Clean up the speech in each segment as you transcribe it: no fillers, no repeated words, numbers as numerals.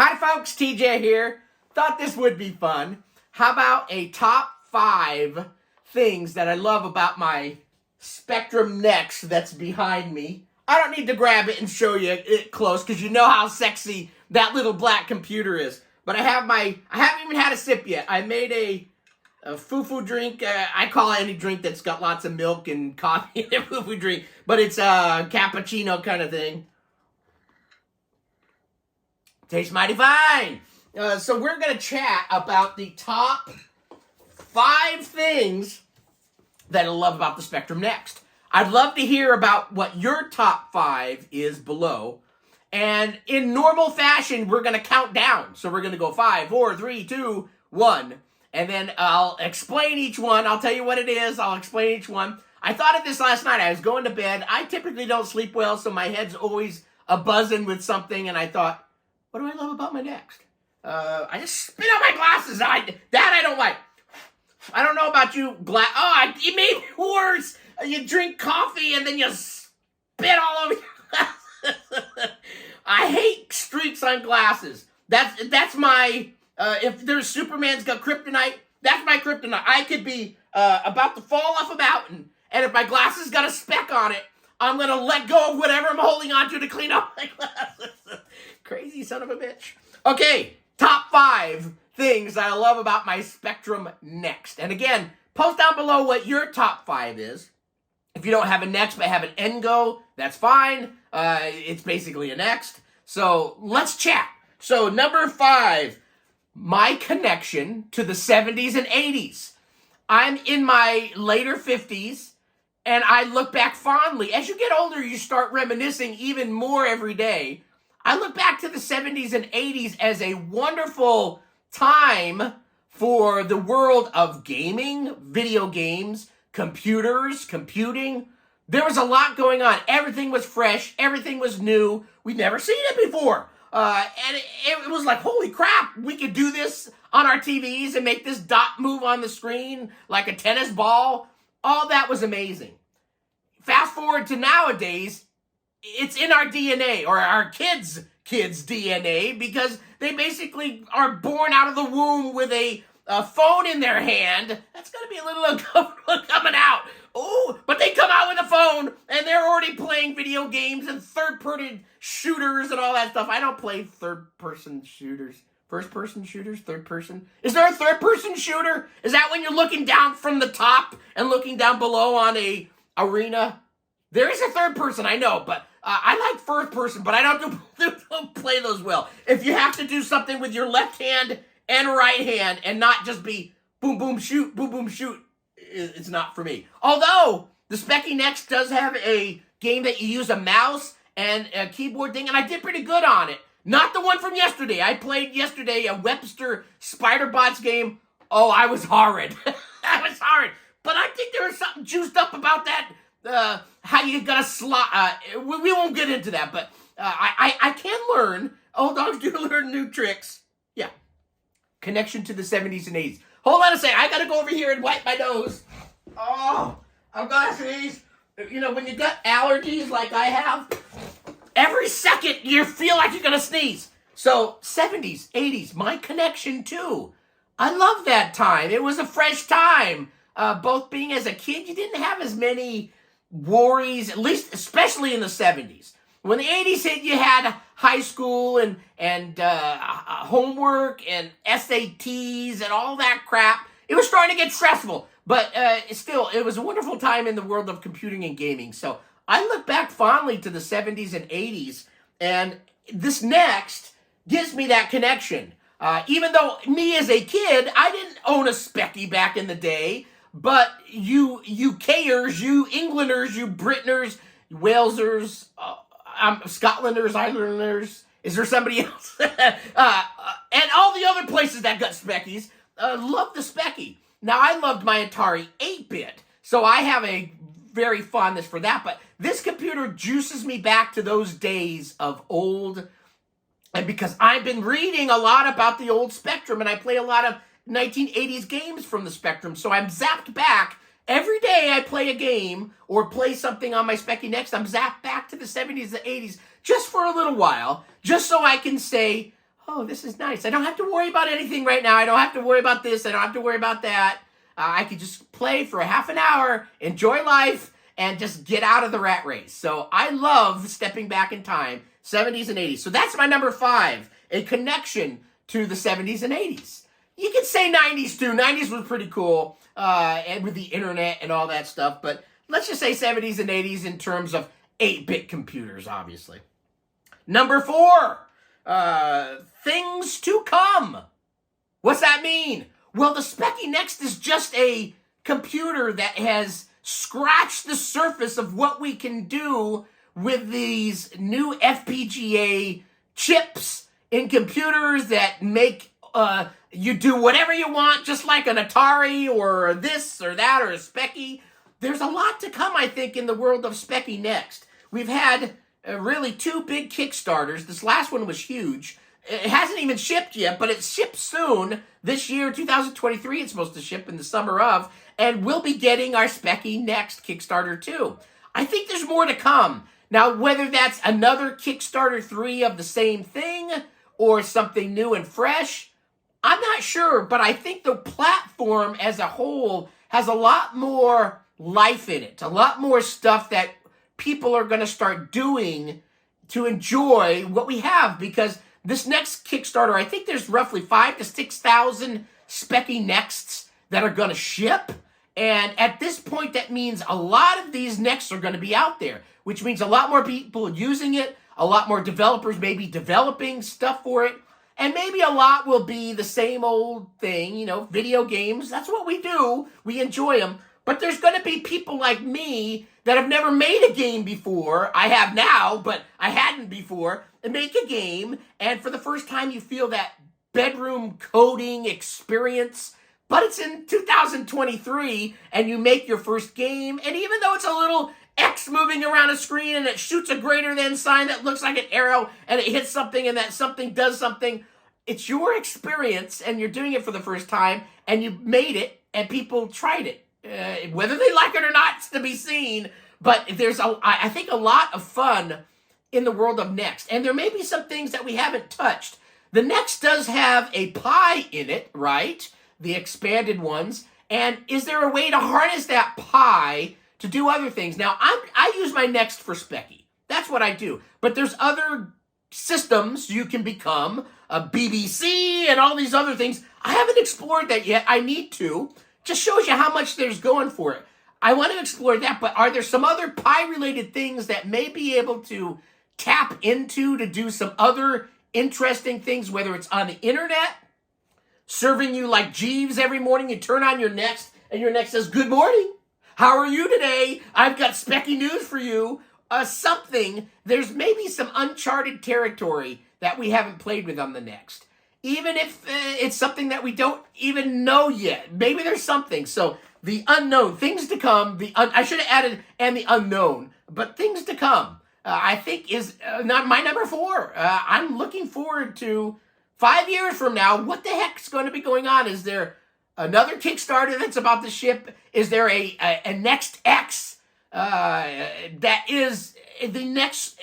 Hi folks, TJ here. Thought this would be fun. How about a top 5 things that I love about my Spectrum Next that's behind me? I don't need to grab it and show you it close because you know how sexy that little black computer is. But I haven't even had a sip yet. I made a foo-foo drink. I call it any drink that's got lots of milk and coffee in a foo-foo drink. But it's a cappuccino kind of thing. Tastes mighty fine. So we're going to chat about the top 5 things that I love about the Spectrum Next. I'd love to hear about what your top 5 is below. And in normal fashion, we're going to count down. So we're going to go 5, 4, 3, 2, 1. And then I'll explain each one. I'll tell you what it is. I'll explain each one. I thought of this last night. I was going to bed. I typically don't sleep well, so my head's always a-buzzing with something. And I thought, what do I love about my Next? I just spit out my glasses. That I don't like. I don't know about you. You made it worse. You drink coffee and then you spit all over your glasses. I hate streaks on glasses. That's my, if there's Superman's got kryptonite, that's my kryptonite. I could be about to fall off a mountain, and if my glasses got a speck on it, I'm going to let go of whatever I'm holding onto to clean up my glasses. Crazy son of a bitch. Okay, top 5 things I love about my Spectrum Next. And again, post down below what your top 5 is. If you don't have a Next but have an Ngo, that's fine. It's basically a Next. So let's chat. So number 5, my connection to the 70s and 80s. I'm in my later 50s. And I look back fondly. As you get older, you start reminiscing even more every day. I look back to the 70s and 80s as a wonderful time for the world of gaming, video games, computers, computing. There was a lot going on. Everything was fresh. Everything was new. We'd never seen it before. And it was like, holy crap, we could do this on our TVs and make this dot move on the screen like a tennis ball. All that was amazing. Fast forward to nowadays, it's in our DNA, or our kids' DNA, because they basically are born out of the womb with a phone in their hand. That's going to be a little uncomfortable coming out. Oh, but they come out with a phone, and they're already playing video games and third-person shooters and all that stuff. I don't play third-person shooters. First-person shooters? Third-person? Is there a third-person shooter? Is that when you're looking down from the top and looking down below on a arena? There is a third person, I know, but I like first person, but I don't play those well. If you have to do something with your left hand and right hand and not just be boom, boom, shoot, it's not for me. Although, the Speccy Next does have a game that you use a mouse and a keyboard thing, and I did pretty good on it. Not the one from yesterday. I played yesterday a Webster Spider-Bots game. Oh, I was horrid. I was horrid. But I think there was something juiced up about that. How you gotta slot. We won't get into that, but I can learn. Old dogs do learn new tricks. Yeah. Connection to the 70s and 80s. Hold on a second. I gotta go over here and wipe my nose. Oh, I've got to sneeze. You know, when you got allergies like I have, every second you feel like you're gonna sneeze. So, 70s, 80s, my connection too. I love that time. It was a fresh time. Both being as a kid, you didn't have as many worries, at least, especially in the 70s. When the 80s hit, you had high school and homework and SATs and all that crap. It was starting to get stressful, but still, it was a wonderful time in the world of computing and gaming. So I look back fondly to the 70s and 80s, and this Next gives me that connection. Even though me as a kid, I didn't own a Speccy back in the day, but you UKers, you Englanders, you Britners, Walesers, Scotlanders, Islanders, is there somebody else? And all the other places that got Speccies, love the Speccy. Now, I loved my Atari 8-bit, so I have a very fondness for that, but this computer juices me back to those days of old, and because I've been reading a lot about the old Spectrum, and I play a lot of 1980s games from the Spectrum, so I'm zapped back. Every day I play a game or play something on my Speccy Next, I'm zapped back to the 70s and 80s just for a little while, just so I can say, oh, this is nice. I don't have to worry about anything right now. I don't have to worry about this. I don't have to worry about that. I could just play for a half an hour, enjoy life, and just get out of the rat race. So I love stepping back in time, 70s and 80s. So that's my number 5, a connection to the 70s and 80s. You could say 90s too. 90s was pretty cool, and with the internet and all that stuff. But let's just say 70s and 80s in terms of 8-bit computers, obviously. Number 4, things to come. What's that mean? Well, the Speccy Next is just a computer that has scratched the surface of what we can do with these new FPGA chips in computers that make you do whatever you want, just like an Atari or this or that or a Speccy. There's a lot to come, I think, in the world of Speccy Next. We've had really 2 big Kickstarters. This last one was huge. It hasn't even shipped yet, but it ships soon. This year, 2023, it's supposed to ship in the summer of, and we'll be getting our Speccy Next Kickstarter too. I think there's more to come. Now, whether that's another Kickstarter 3 of the same thing or something new and fresh, I'm not sure, but I think the platform as a whole has a lot more life in it, a lot more stuff that people are going to start doing to enjoy what we have, because this next Kickstarter, I think there's roughly 5,000 to 6,000 Speccy Nexts that are going to ship. And at this point, that means a lot of these Nexts are going to be out there, which means a lot more people using it, a lot more developers maybe developing stuff for it, and maybe a lot will be the same old thing, you know, video games. That's what we do. We enjoy them. But there's going to be people like me that have never made a game before. I have now, but I hadn't before. And make a game, and for the first time you feel that bedroom coding experience, but it's in 2023, and you make your first game, and even though it's a little X moving around a screen, and it shoots a greater than sign that looks like an arrow, and it hits something, and that something does something, it's your experience, and you're doing it for the first time, and you made it, and people tried it. Whether they like it or not, it's to be seen, but there's, I think, a lot of fun in the world of Next. And there may be some things that we haven't touched. The Next does have a Pi in it, right? The expanded ones. And is there a way to harness that Pi to do other things? Now, I use my Next for Speccy. That's what I do. But there's other systems you can become, a BBC and all these other things. I haven't explored that yet. I need to. Just shows you how much there's going for it. I want to explore that, but are there some other Pi-related things that may be able to tap into to do some other interesting things, whether it's on the internet, serving you like Jeeves every morning? You turn on your Next, and your Next says, "Good morning. How are you today? I've got Speccy news for you." Something. There's maybe some uncharted territory that we haven't played with on the Next. Even if it's something that we don't even know yet. Maybe there's something. So the unknown, things to come. I should have added, and the unknown, but things to come. I think is not my number 4. I'm looking forward to 5 years from now. What the heck's going to be going on? Is there another Kickstarter that's about to ship? Is there a Next X that is the next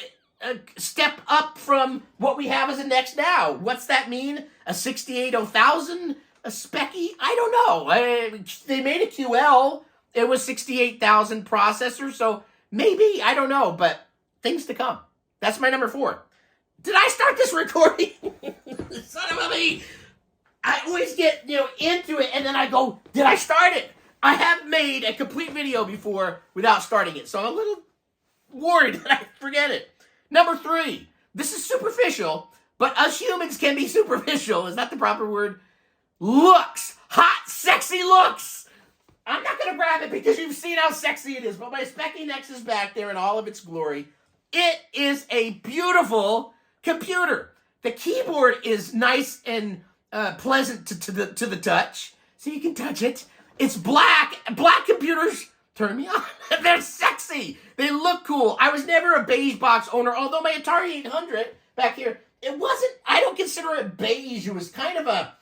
step up from what we have as a Next now? What's that mean? A 680000? A Speccy? I don't know. They made a QL. It was 68,000 processor, so maybe, I don't know, but things to come. That's my number 4. Did I start this recording? Son of a bee. I always get, into it, and then I go, did I start it? I have made a complete video before without starting it, so I'm a little worried that I forget it. Number 3. This is superficial, but us humans can be superficial. Is that the proper word? Looks. Hot, sexy looks. I'm not going to grab it because you've seen how sexy it is, but my Speccy Next is back there in all of its glory. It is a beautiful computer. The keyboard is nice and pleasant to the touch, so you can touch it. It's black. Black computers turn me on. They're sexy. They look cool. I was never a beige box owner, although my Atari 800 back here, it wasn't, I don't consider it beige. It was kind of a,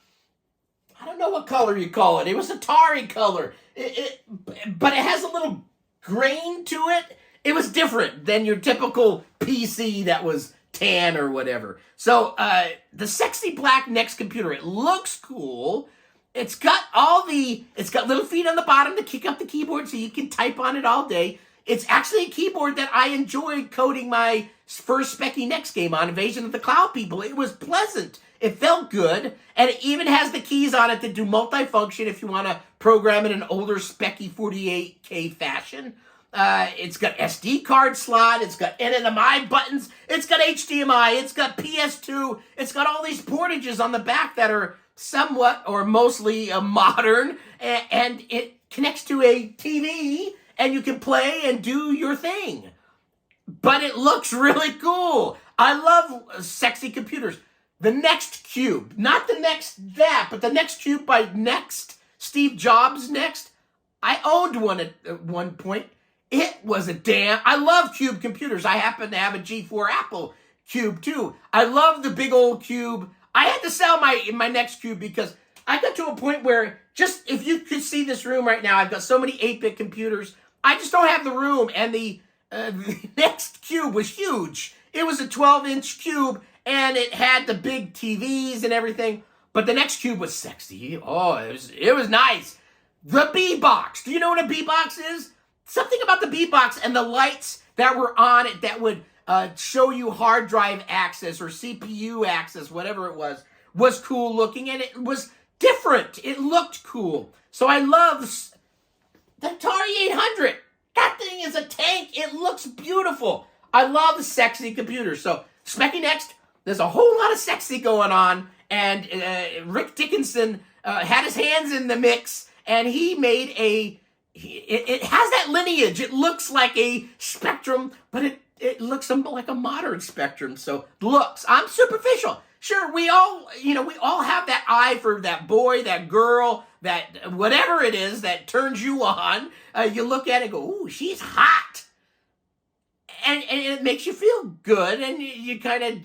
I don't know what color you call it. It was Atari color. But it has a little grain to it. It was different than your typical PC that was tan or whatever. So the sexy black Next computer, it looks cool. It's got little feet on the bottom to kick up the keyboard so you can type on it all day. It's actually a keyboard that I enjoyed coding my first Speccy Next game on, Invasion of the Cloud People. It was pleasant. It felt good. And it even has the keys on it that do multifunction if you want to program in an older Speccy 48K fashion. It's got SD card slot. It's got NMI buttons. It's got HDMI. It's got PS2. It's got all these portages on the back that are somewhat or mostly modern. And it connects to a TV. And you can play and do your thing. But it looks really cool. I love sexy computers. The Next Cube. Not the Next that, but the Next Cube by Next. Steve Jobs Next. I owned one at one point. It was I love cube computers. I happen to have a G4 Apple Cube too. I love the big old cube. I had to sell my Next Cube because I got to a point where just, if you could see this room right now, I've got so many 8-bit computers. I just don't have the room, and the Next Cube was huge. It was a 12-inch cube, and it had the big TVs and everything, but the Next Cube was sexy. Oh, it was nice. The B-Box. Do you know what a B-Box is? Something about the B-Box and the lights that were on it that would show you hard drive access or CPU access, whatever it was cool looking, and it was different. It looked cool. So I love the Atari 800. That thing is a tank. It looks beautiful. I love the sexy computers. So Speccy Next, there's a whole lot of sexy going on. And Rick Dickinson had his hands in the mix. And he made it has that lineage. It looks like a Spectrum, but it looks like a modern Spectrum. So looks. I'm superficial. Sure, we all have that eye for that boy, that girl, that whatever it is that turns you on. You look at it and go, ooh, she's hot. And it makes you feel good, and you kind of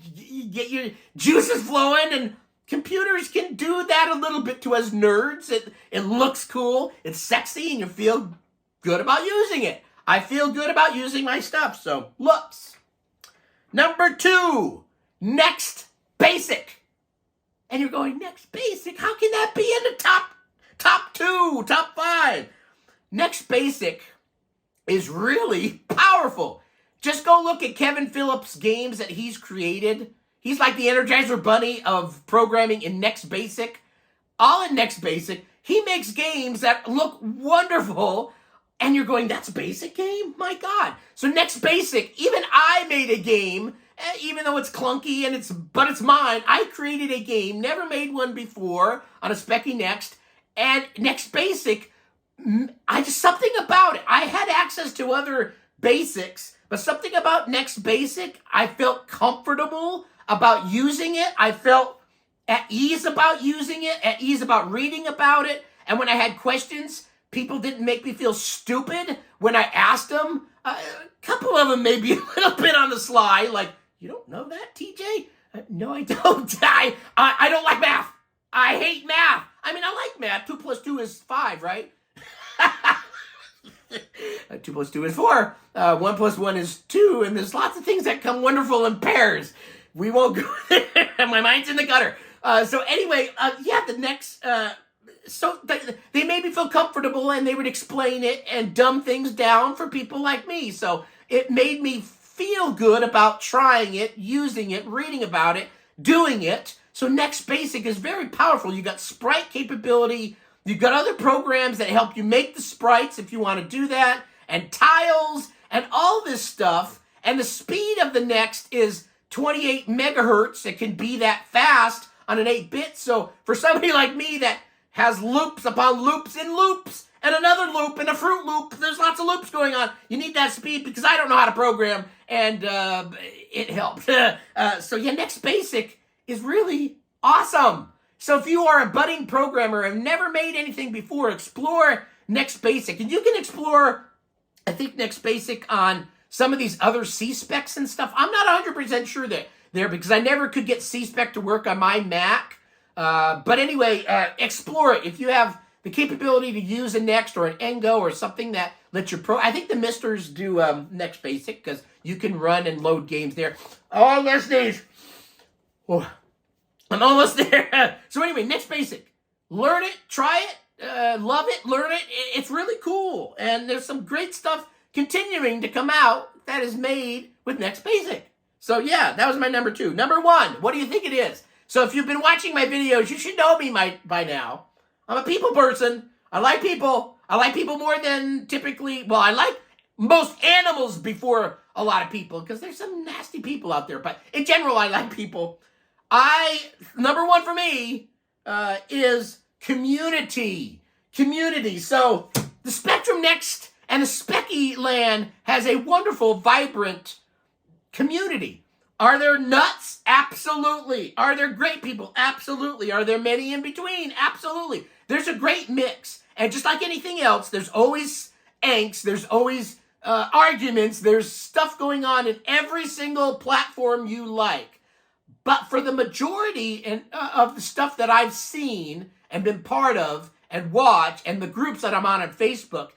get your juices flowing, and computers can do that a little bit to us nerds. It looks cool, it's sexy, and you feel good about using it. I feel good about using my stuff, so looks. Number 2, Next Basic. And you're going, Next Basic? How can that be in the top 2, top 5? Next Basic is really powerful. Just go look at Kevin Phillips' games that he's created. He's like the Energizer Bunny of programming in Next Basic. All in Next Basic. He makes games that look wonderful. And you're going, that's a basic game? My God. So Next Basic, even I made a game, even though it's clunky but it's mine. I created a game, never made one before on a Speccy Next. And Next Basic, something about it. I had access to other basics, but something about Next Basic, I felt comfortable about using it. I felt at ease about using it, at ease about reading about it. And when I had questions, people didn't make me feel stupid when I asked them. A couple of them maybe a little bit on the sly, like, you don't know that, TJ? No, I don't. I don't like math. I hate math. I mean, I like math. 2 plus 2 is 5, right? 2 plus 2 is 4. 1 plus 1 is 2. And there's lots of things that come wonderful in pairs. We won't go there. My mind's in the gutter. So anyway, the next... So they made me feel comfortable, and they would explain it and dumb things down for people like me. So it made me feel good about trying it, using it, reading about it, doing it. So Next Basic is very powerful. You got sprite capability. You've got other programs that help you make the sprites if you want to do that, and tiles and all this stuff. And the speed of the Next is 28 megahertz. It can be that fast on an 8-bit. So for somebody like me that has loops upon loops and loops, and another loop and a fruit loop. There's lots of loops going on. You need that speed because I don't know how to program, and it helped. Next Basic is really awesome. So if you are a budding programmer and never made anything before, explore Next Basic. And you can explore, I think, Next Basic on some of these other C-Specs and stuff. I'm not 100% sure there because I never could get C-Spec to work on my Mac. But anyway, explore it. If you have the capability to use a Next or an Engo or something that lets you I think the Misters do Next Basic because You can run and load games there. Oh, let's sneeze. Oh, I'm almost there. So anyway, Next Basic. Learn it, try it, love it, learn it. It's really cool. And there's some great stuff continuing to come out that is made with Next Basic. So yeah, that was my number 2. Number 1, what do you think it is? So if you've been watching my videos, you should know me by now. I'm a people person. I like people. I like people more than typically, well, I like most animals before a lot of people, because there's some nasty people out there. But in general, I like people. Number 1 for me is community. Community. So the Spectrum Next and the Speccy land has a wonderful, vibrant community. Are there nuts? Absolutely. Are there great people? Absolutely. Are there many in between? Absolutely. There's a great mix. And just like anything else, there's always angst. There's always arguments. There's stuff going on in every single platform you like. But for the majority of the stuff that I've seen and been part of and watched, and the groups that I'm on Facebook,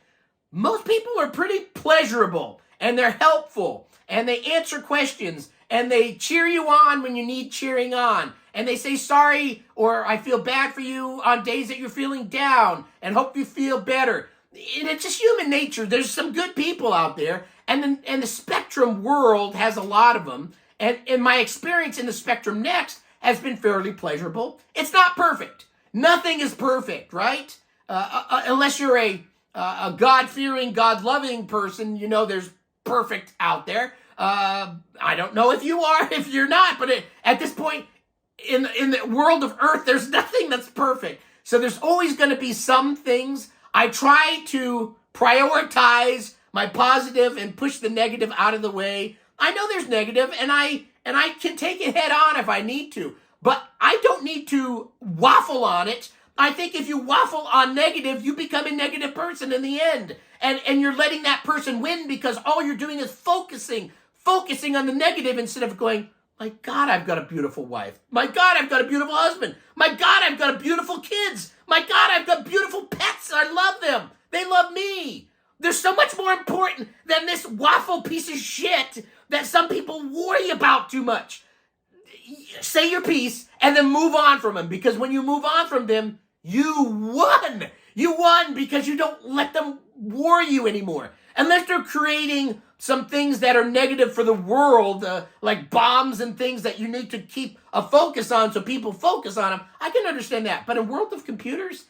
most people are pretty pleasurable, and they're helpful, and they answer questions, and they cheer you on when you need cheering on, and they say sorry or I feel bad for you on days that you're feeling down and hope you feel better. And it's just human nature. There's some good people out there, and the Spectrum world has a lot of them. And my experience in the Spectrum Next has been fairly pleasurable. It's not perfect. Nothing is perfect, right? Unless you're a God-fearing, God-loving person, you know there's perfect out there. I don't know if you are, if you're not, but at this point in the world of Earth, there's nothing that's perfect. So there's always going to be some things. I try to prioritize my positive and push the negative out of the way. I know there's negative, and I can take it head on if I need to, but I don't need to waffle on it. I think if you waffle on negative, you become a negative person in the end, and you're letting that person win because all you're doing is focusing on the negative instead of going, my God, I've got a beautiful wife. My God, I've got a beautiful husband. My God, I've got beautiful kids. My God, I've got beautiful pets. I love them. They love me. They're so much more important than this waffle piece of shit that some people worry about too much. Say your piece and then move on from them, because when you move on from them, you won. You won because you don't let them worry you anymore. Unless they're creating some things that are negative for the world, like bombs and things that you need to keep a focus on so people focus on them, I can understand that. But in world of computers,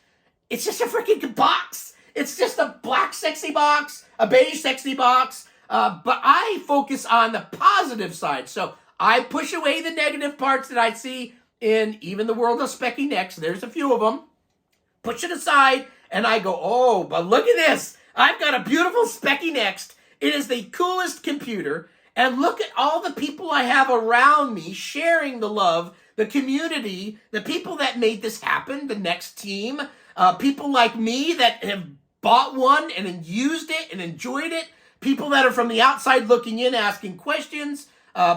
it's just a freaking box. It's just a black sexy box, a beige sexy box. But I focus on the positive side. So I push away the negative parts that I see in even the world of Speccy Next. There's a few of them. Push it aside, and I go, oh, but look at this. I've got a beautiful Speccy Next. It is the coolest computer. And look at all the people I have around me sharing the love, the community, the people that made this happen, the Next team, people like me that have bought one and then used it and enjoyed it, people that are from the outside looking in asking questions,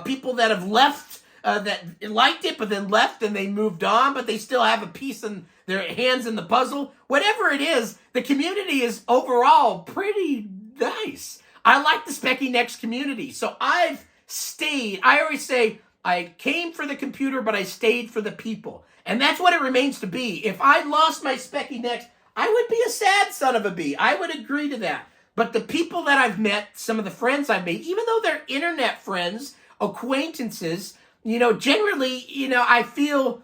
people that have left, that liked it but then left and they moved on, but they still have a piece in their hands in the puzzle. Whatever it is, the community is overall pretty nice. I like the Speccy Next community. So I've stayed. I always say I came for the computer, but I stayed for the people. And that's what it remains to be. If I lost my Speccy Next, I would be a sad son of a bee. I would agree to that. But the people that I've met, some of the friends I've made, even though they're internet friends, acquaintances, generally, I feel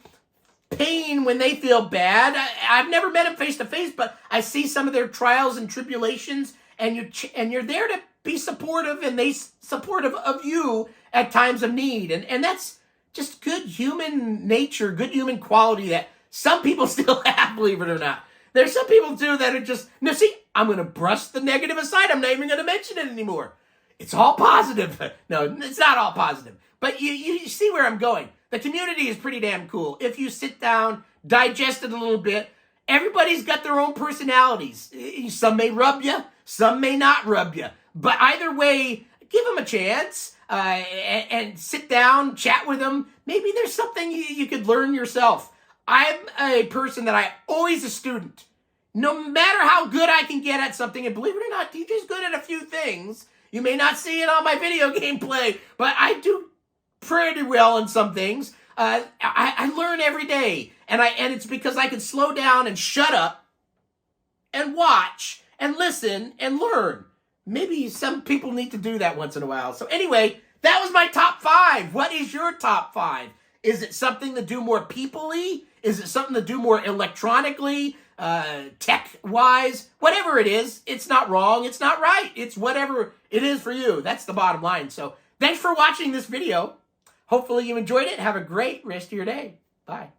pain when they feel bad. I've never met them face to face, but I see some of their trials and tribulations, and you're there to be supportive, and they supportive of you at times of need, and that's just good human nature, good human quality that some people still have, believe it or not. There's some people too that are just, no, see, I'm going to brush the negative aside. I'm not even going to mention it anymore. It's all positive. No, it's not all positive. But you see where I'm going. The community is pretty damn cool. If you sit down, digest it a little bit, everybody's got their own personalities. Some may rub you, some may not rub you. But either way, give them a chance and sit down, chat with them. Maybe there's something you could learn yourself. I'm a person that I always a student. No matter how good I can get at something, and believe it or not, DJ's good at a few things. You may not see it on my video gameplay, but I do pretty well in some things. I learn every day, and it's because I can slow down and shut up and watch and listen and learn. Maybe some people need to do that once in a while. So anyway, that was my top 5. What is your top 5? Is it something to do more people-y? Is it something to do more electronically, tech-wise? Whatever it is, it's not wrong, it's not right. It's whatever it is for you. That's the bottom line. So thanks for watching this video. Hopefully you enjoyed it. Have a great rest of your day. Bye.